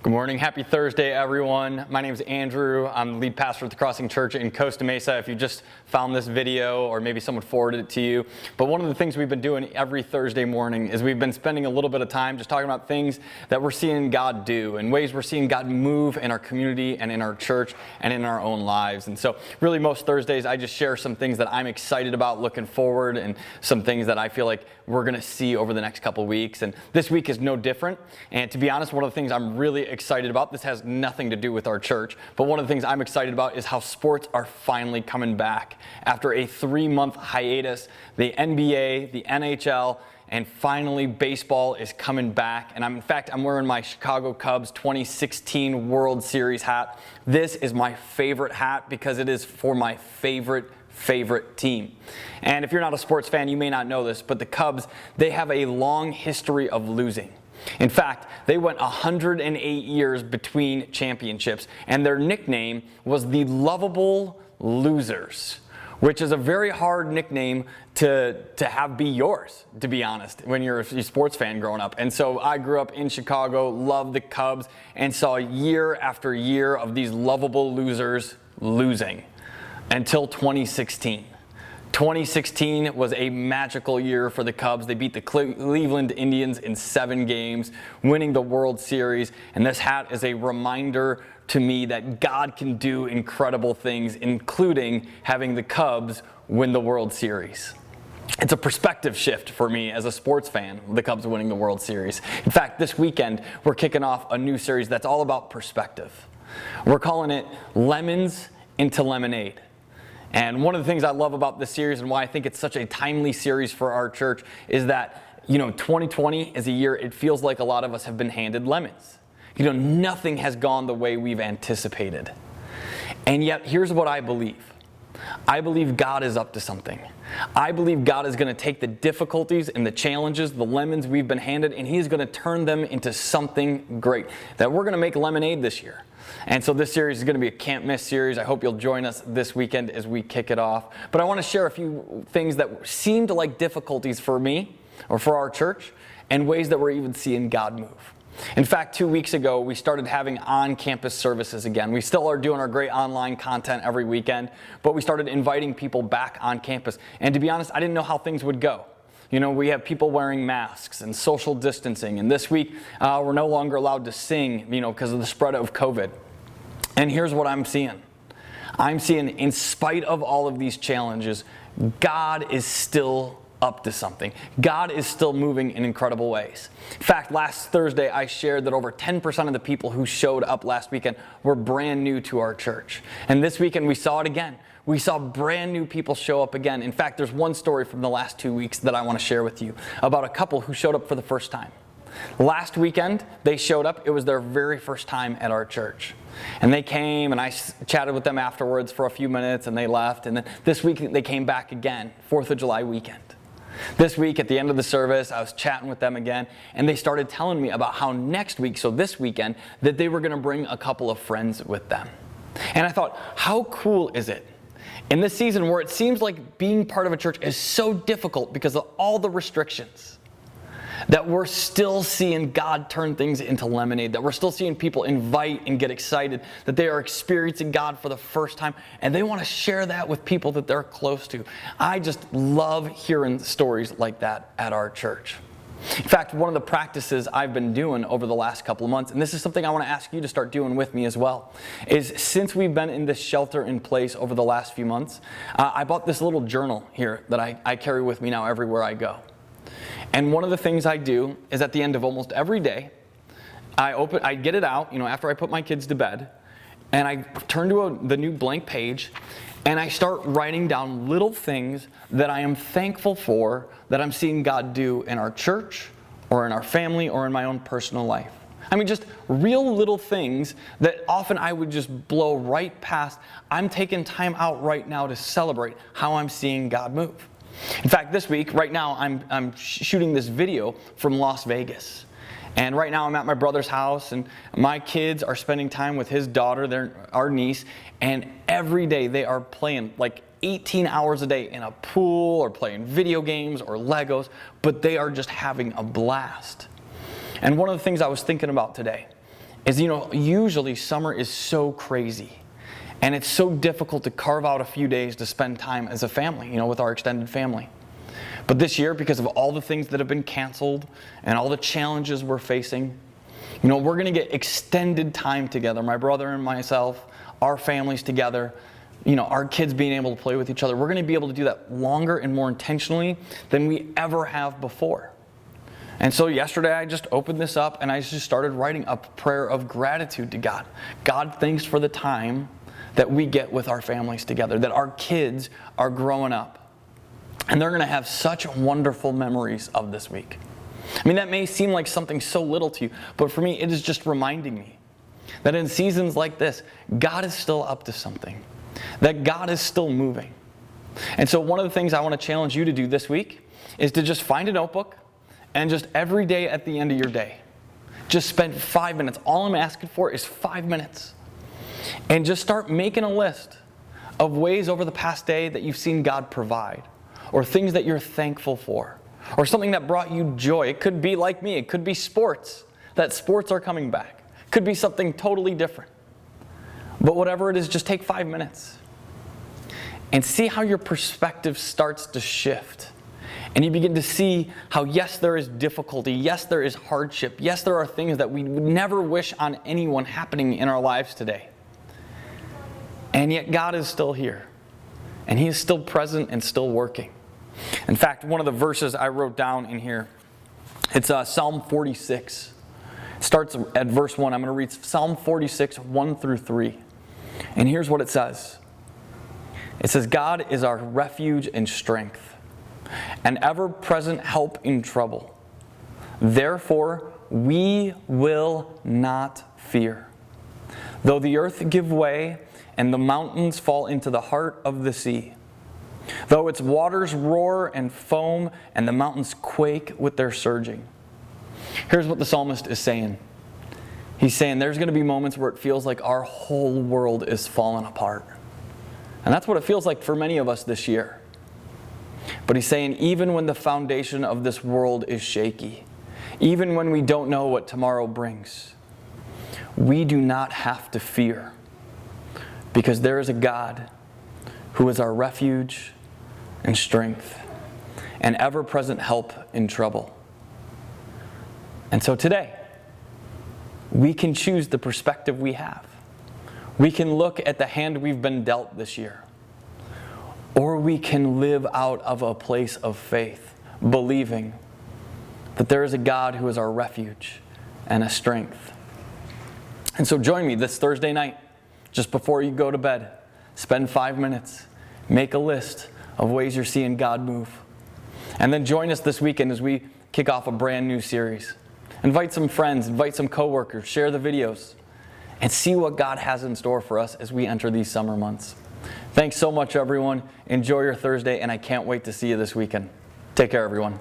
Good morning. Happy Thursday, everyone. My name is Andrew. I'm the lead pastor at the Crossing Church in Costa Mesa. If you just found this video or maybe someone forwarded it to you. But one of the things we've been doing every Thursday morning is we've been spending a little bit of time just talking about things that we're seeing God do and ways we're seeing God move in our community and in our church and in our own lives. And so really most Thursdays I just share some things that I'm excited about looking forward and some things that I feel like we're going to see over the next couple weeks. And this week is no different. And to be honest, one of the things I'm really excited about, this has nothing to do with our church, but one of the things I'm excited about is how sports are finally coming back. After a 3-month hiatus, the NBA, the NHL, and finally baseball is coming back. And in fact, I'm wearing my Chicago Cubs 2016 World Series hat. This is my favorite hat because it is for my favorite team. And if you're not a sports fan, you may not know this, but the Cubs, they have a long history of losing. In fact, they went 108 years between championships, and their nickname was the Lovable Losers, which is a very hard nickname to have be yours, to be honest, when you're a sports fan growing up. And so I grew up in Chicago, loved the Cubs, and saw year after year of these lovable losers losing until 2016. 2016 was a magical year for the Cubs. They beat the Cleveland Indians in 7 games, winning the World Series. And this hat is a reminder to me that God can do incredible things, including having the Cubs win the World Series. It's a perspective shift for me as a sports fan, the Cubs winning the World Series. In fact, this weekend, we're kicking off a new series that's all about perspective. We're calling it Lemons into Lemonade. And one of the things I love about this series and why I think it's such a timely series for our church is that, 2020 is a year it feels like a lot of us have been handed lemons. Nothing has gone the way we've anticipated. And yet, here's what I believe. I believe God is up to something. I believe God is going to take the difficulties and the challenges, the lemons we've been handed, and He's going to turn them into something great. That we're going to make lemonade this year. And so this series is going to be a can't miss series. I hope you'll join us this weekend as we kick it off. But I want to share a few things that seemed like difficulties for me or for our church and ways that we're even seeing God move. In fact, 2 weeks ago, we started having on-campus services again. We still are doing our great online content every weekend, but we started inviting people back on campus. And to be honest, I didn't know how things would go. We have people wearing masks and social distancing. And this week, we're no longer allowed to sing, because of the spread of COVID. And here's what I'm seeing. I'm seeing, in spite of all of these challenges, God is still up to something. God is still moving in incredible ways. In fact, last Thursday, I shared that over 10% of the people who showed up last weekend were brand new to our church. And this weekend, we saw it again. We saw brand new people show up again. In fact, there's one story from the last 2 weeks that I want to share with you about a couple who showed up for the first time. Last weekend, they showed up. It was their very first time at our church. And they came, and I chatted with them afterwards for a few minutes, and they left. And then this week, they came back again, 4th of July weekend. This week, at the end of the service, I was chatting with them again, and they started telling me about how next week, so this weekend, that they were going to bring a couple of friends with them. And I thought, how cool is it? In this season where it seems like being part of a church is so difficult because of all the restrictions, that we're still seeing God turn things into lemonade, that we're still seeing people invite and get excited, that they are experiencing God for the first time, and they want to share that with people that they're close to. I just love hearing stories like that at our church. In fact, one of the practices I've been doing over the last couple of months, and this is something I want to ask you to start doing with me as well, is since we've been in this shelter in place over the last few months, I bought this little journal here that I carry with me now everywhere I go. And one of the things I do is at the end of almost every day, I get it out, after I put my kids to bed, and I turn to the new blank page, and I start writing down little things that I am thankful for that I'm seeing God do in our church, or in our family, or in my own personal life. Just real little things that often I would just blow right past. I'm taking time out right now to celebrate how I'm seeing God move. In fact, this week, right now, I'm shooting this video from Las Vegas. And right now I'm at my brother's house, and my kids are spending time with his daughter, our niece, and every day they are playing like 18 hours a day in a pool or playing video games or Legos, but they are just having a blast. And one of the things I was thinking about today is, usually summer is so crazy. And it's so difficult to carve out a few days to spend time as a family, with our extended family. But this year, because of all the things that have been canceled and all the challenges we're facing, we're going to get extended time together. My brother and myself, our families together, our kids being able to play with each other. We're going to be able to do that longer and more intentionally than we ever have before. And so yesterday I just opened this up and I just started writing a prayer of gratitude to God. God, thanks for the time that we get with our families together, that our kids are growing up. And they're going to have such wonderful memories of this week. That may seem like something so little to you, but for me, it is just reminding me that in seasons like this, God is still up to something, that God is still moving. And so one of the things I want to challenge you to do this week is to just find a notebook and just every day at the end of your day, just spend 5 minutes. All I'm asking for is 5 minutes. And just start making a list of ways over the past day that you've seen God provide, or things that you're thankful for, or something that brought you joy. It could be like me. It could be sports, that sports are coming back. It could be something totally different. But whatever it is, just take 5 minutes and see how your perspective starts to shift. And you begin to see how, yes, there is difficulty. Yes, there is hardship. Yes, there are things that we would never wish on anyone happening in our lives today. And yet God is still here. And He is still present and still working. In fact, one of the verses I wrote down in here, it's Psalm 46. It starts at verse 1. I'm going to read Psalm 46, 1 through 3. And here's what it says. It says, God is our refuge and strength, an ever-present help in trouble. Therefore, we will not fear. Though the earth give way and the mountains fall into the heart of the sea, though its waters roar and foam and the mountains quake with their surging. Here's what the psalmist is saying. He's saying there's going to be moments where it feels like our whole world is falling apart. And that's what it feels like for many of us this year. But he's saying even when the foundation of this world is shaky, even when we don't know what tomorrow brings, we do not have to fear, because there is a God who is our refuge and strength, and ever-present help in trouble. And so today, we can choose the perspective we have. We can look at the hand we've been dealt this year. Or we can live out of a place of faith, believing that there is a God who is our refuge and a strength. And so join me this Thursday night, just before you go to bed. Spend 5 minutes. Make a list of ways you're seeing God move. And then join us this weekend as we kick off a brand new series. Invite some friends, invite some coworkers, share the videos, and see what God has in store for us as we enter these summer months. Thanks so much, everyone. Enjoy your Thursday, and I can't wait to see you this weekend. Take care, everyone.